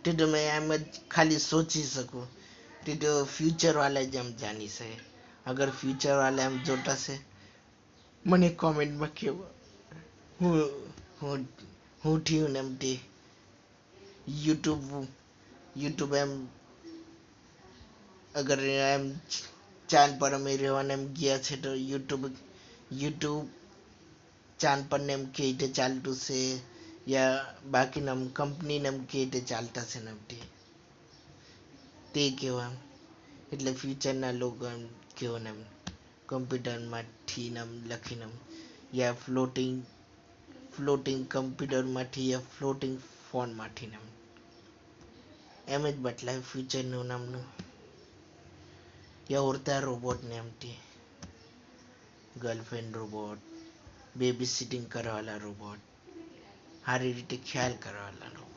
તે તો મેં એમ જ ખાલી સોચી શકું તે તો ફ્યુચર વાળા જ એમ જાણી શકે અગર ફ્યુચર વાળા એમ જોતા છે મને કોમેન્ટમાં કેવો હું હું હું થયું ને એમ તે યુટ્યુબ યુટ્યુબ એમ અગર એમ ચાંદ પર અમે રહેવાના એમ ગયા છે તો યુટ્યુબ ચાંદ પર ને એમ કેવી રીતે ચાલતું છે યા બાકીના કંપનીને એમ કેવી રીતે ચાલતા છે ને એમ તે કહેવા એટલે ફ્યુચરના લોકો એમ કેવો ને એમ કમ્પ્યુટરમાંથી ને એમ લખીને યા ફ્લોટિંગ કમ્પ્યુટરમાંથી યા ફ્લોટિંગ ફોનમાંથી ને એમ જ બતલાય ફ્યુચરનું નામનું યા ઉડતા રોબોટને એમથી ગર્લફ્રેન્ડ રોબોટ બેબી સિટિંગ કરવાવાળા રોબોટ સારી રીતે ખ્યાલ કરવાવાળા રોબોટ